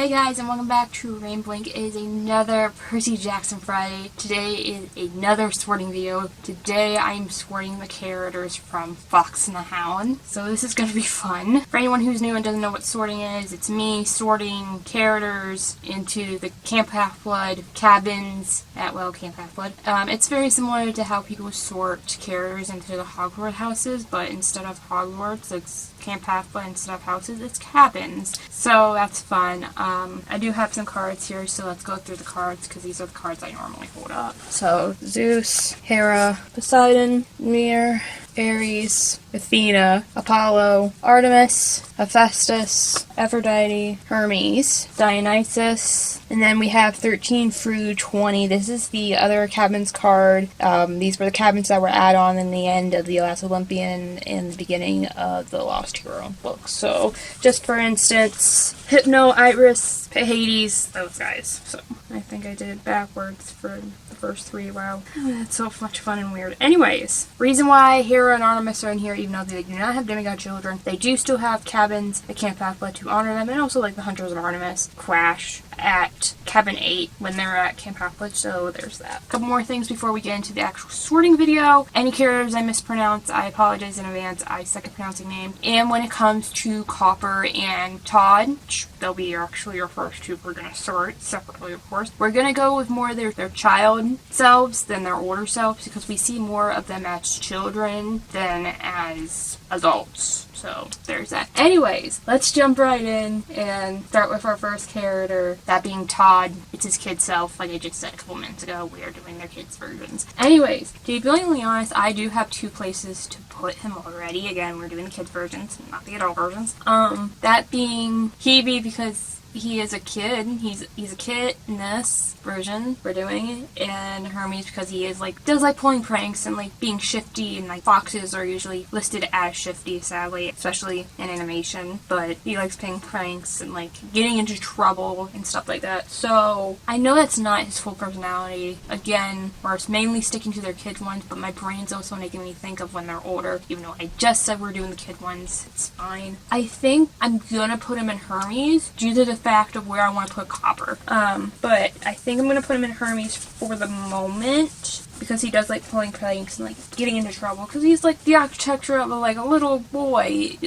Hey guys, and welcome back to Rain Blink. It is another Percy Jackson Friday. Today is another sorting video. Today I am sorting the characters from Fox and the Hound. So this is going to be fun. For anyone who's new and doesn't know what sorting is, it's me sorting characters into the Camp Half-Blood cabins at, Camp Half-Blood. It's very similar to how people sort characters into the Hogwarts houses, but instead of Hogwarts, it's Camp Half-Blood. Instead of houses, it's cabins. So that's fun. I do have some cards here, so let's go through the cards, because these are the cards I normally hold up. So, Zeus, Hera, Poseidon, Mir, Ares, Athena, Apollo, Artemis, Hephaestus, Aphrodite, Hermes, Dionysus, and then we have 13 through 20. This is the other cabins card. These were the cabins that were added on in the end of The Last Olympian and the beginning of the Lost Hero book. So, just for instance, Hypno, Iris, Hades, those guys. So, I think I did it backwards for the first three. Wow. That's so much fun and weird. Anyways, reason why Hera and Artemis are in here, even though they do not have demigod children, they do still have cabins at Camp Half-Blood to honor them, and also like the Hunters of Artemis crash at Cabin 8 when they're at Camp Half-Blood, so there's that. A couple more things before we get into the actual sorting video. Any characters I mispronounce, I apologize in advance. I suck at pronouncing names. And when it comes to Copper and Todd, they'll be actually your first two we're going to sort separately, of course. We're going to go with more of their child selves than their older selves, because we see more of them as children than as adults. So there's that. Anyways, let's jump right in and start with our first character, that being Todd. It's his kid self, like I just said a couple minutes ago. We are doing their kids' versions. Anyways, to be blatantly honest, I do have two places to put him already. Again, we're doing the kids' versions, not the adult versions. That being Hebe, because he is a kid. He's a kid in this version we're doing, and Hermes because he is does pulling pranks and being shifty, and foxes are usually listed as shifty, sadly, especially in animation, but he likes playing pranks and getting into trouble and stuff like that. So I know that's not his full personality, again, where it's mainly sticking to their kid ones, but my brain's also making me think of when they're older, even though I just said we're doing the kid ones. It's fine. I think I'm gonna put him in Hermes due to the fact of where I want to put Copper. But I think I'm going to put him in Hermes for the moment, because he does pulling pranks and getting into trouble, because he's the architecture of a little boy.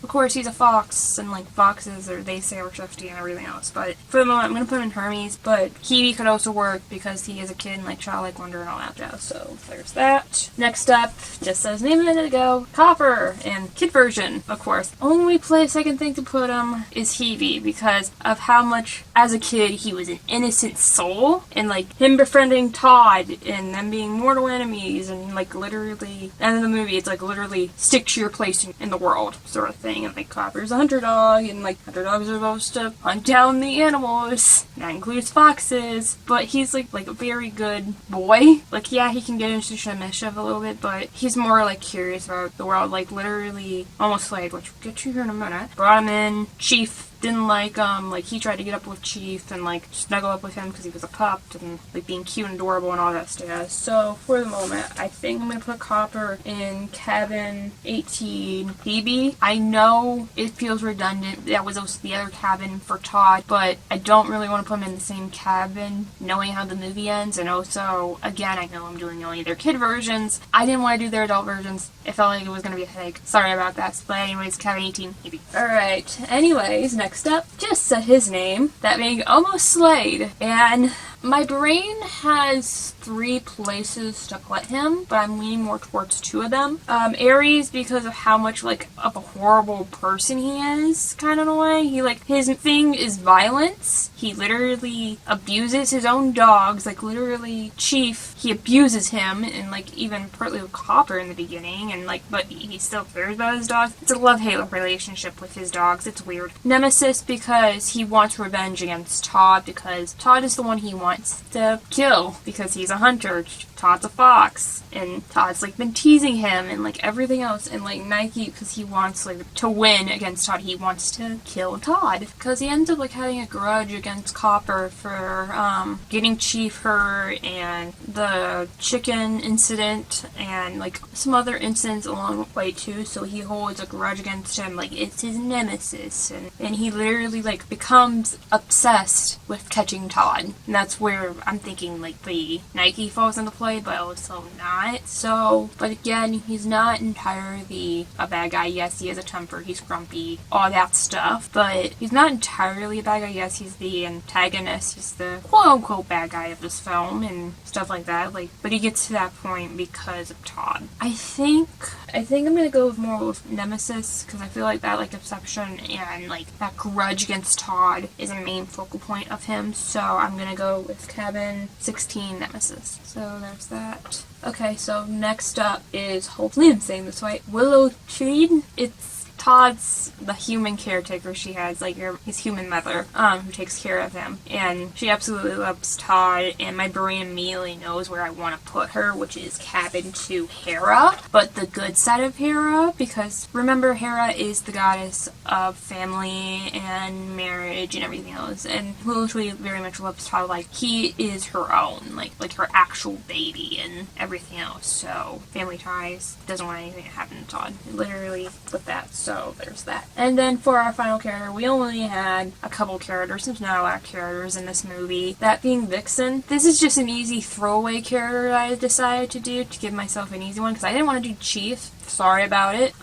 Of course he's a fox, and foxes they say are shifty and everything else, but for the moment I'm going to put him in Hermes. But Hebe could also work because he is a kid and childlike wonder and all that jazz, so there's that. Next up, just as named a minute ago, Copper, and kid version, of course. Only place I can think to put him is Hebe, because of how much as a kid he was an innocent soul, and him befriending Todd and them being mortal enemies, and literally, and in the movie it's literally stick to your place in the world sort of thing. And Copper's a hunter dog, and hunter dogs are supposed to hunt down the animals. That includes foxes, but he's a very good boy. Yeah, he can get into mischief a little bit, but he's more curious about the world. Literally almost which we'll get to here in a minute. Brought him in. Chief didn't he tried to get up with Chief and snuggle up with him because he was a pup, and being cute and adorable and all that stuff. So for the moment, I think I'm gonna put Copper in cabin 18. Hebe, I know it feels redundant. That was also the other cabin for Todd, but I don't really want to put him in the same cabin, knowing how the movie ends. And also, again, I know I'm doing only their kid versions. I didn't want to do their adult versions. It felt like it was gonna be a headache. Sorry about that. But anyways, cabin 18, Hebe. Alright, anyways, next up, just said his name, that being Almost Slade, and my brain has three places to put him, but I'm leaning more towards two of them. Ares, because of how much of a horrible person he is, kind of in a way. His thing is violence. He literally abuses his own dogs, literally Chief, he abuses him, and even partly with Copper in the beginning, and but he still cares about his dogs. It's a love-hate relationship with his dogs. It's weird. Nemesis, because he wants revenge against Todd, because Todd is the one he wants wants to kill because he's a hunter. Todd's a fox, and Todd's like been teasing him and like everything else, and like Nike, because he wants like to win against Todd, he wants to kill Todd because he ends up like having a grudge against Copper for getting Chief hurt and the chicken incident and like some other incidents along the way too. So he holds a grudge against him, like it's his nemesis, and he literally like becomes obsessed with catching Todd, and that's where I'm thinking like the Nike falls into play, but also not. So, but again, he's not entirely a bad guy. Yes, he has a temper, he's grumpy, all that stuff, but he's not entirely a bad guy. Yes, he's the antagonist, he's the quote-unquote bad guy of this film and stuff like that, like, but he gets to that point because of Todd. I think I'm gonna go more with Nemesis, because I feel like that like obsession and like that grudge against Todd is a main focal point of him, so I'm gonna go with Cabin 16 Nemesis. So there's that. Okay, so next up is, hopefully I'm saying this right, Willow Treed. It's Todd's the human caretaker she has, like his human mother, who takes care of him, and she absolutely loves Todd, and my brain immediately knows where I want to put her, which is Cabin to Hera, but the good side of Hera, because remember, Hera is the goddess of family and marriage and everything else, and Willow very much loves Todd like he is her own, like her actual baby and everything else. So family ties, doesn't want anything to happen to Todd, literally with that. So there's that. And then for our final character, we only had a couple characters. There's not a lot of characters in this movie. That being Vixen. This is just an easy throwaway character that I decided to do to give myself an easy one because I didn't want to do Chief. Sorry about it.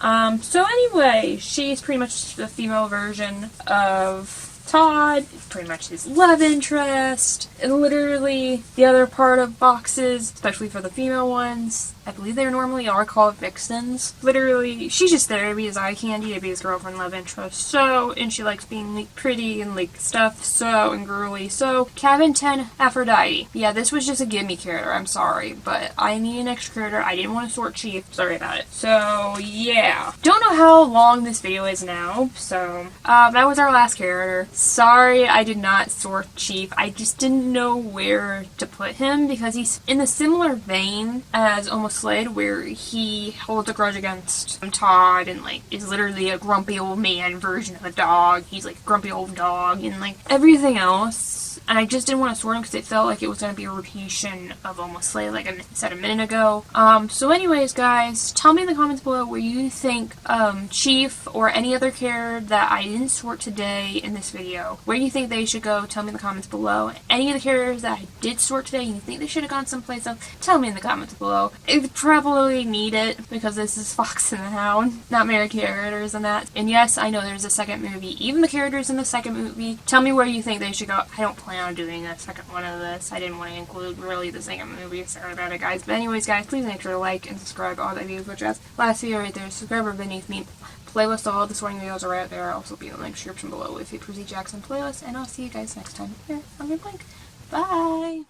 So anyway, she's pretty much the female version of Todd, pretty much his love interest, and literally the other part of boxes, especially for the female ones, I believe they normally are called vixens. Literally, she's just there to be his eye candy, to be his girlfriend, love interest, so, and she likes being like pretty and like stuff, so, and girly, so, Cabin 10, Aphrodite. Yeah, this was just a gimme character, I'm sorry, but I need an extra character, I didn't want to sort Chief, sorry about it. So, yeah. Don't know how long this video is now, so, that was our last character. Sorry I did not sort Chief, I just didn't know where to put him, because he's in a similar vein as Almost Slid, where he holds a grudge against Todd and like is literally a grumpy old man version of a dog. He's like a grumpy old dog and like everything else. And I just didn't want to sort him because it felt like it was going to be a repetition of Almost Slid, like I said a minute ago. So anyways, guys, tell me in the comments below where you think Chief or any other character that I didn't sort today in this video, where you think they should go. Tell me in the comments below. Any of the characters that I did sort today and you think they should have gone someplace else, tell me in the comments below. It would probably need it because this is Fox and the Hound, not married characters and that. And yes, I know there's a second movie. Even the characters in the second movie, tell me where you think they should go. I don't plan on doing a second one of this. I didn't want to include really the second movie. Sorry about it, guys. But anyways, guys, please make sure to like and subscribe. All that beautiful jazz. Last video right there. Subscriber beneath me. Playlist of all the sorting videos are right there. I'll also be in the link description below with a Percy Jackson playlist. And I'll see you guys next time here on Rainblink. Bye!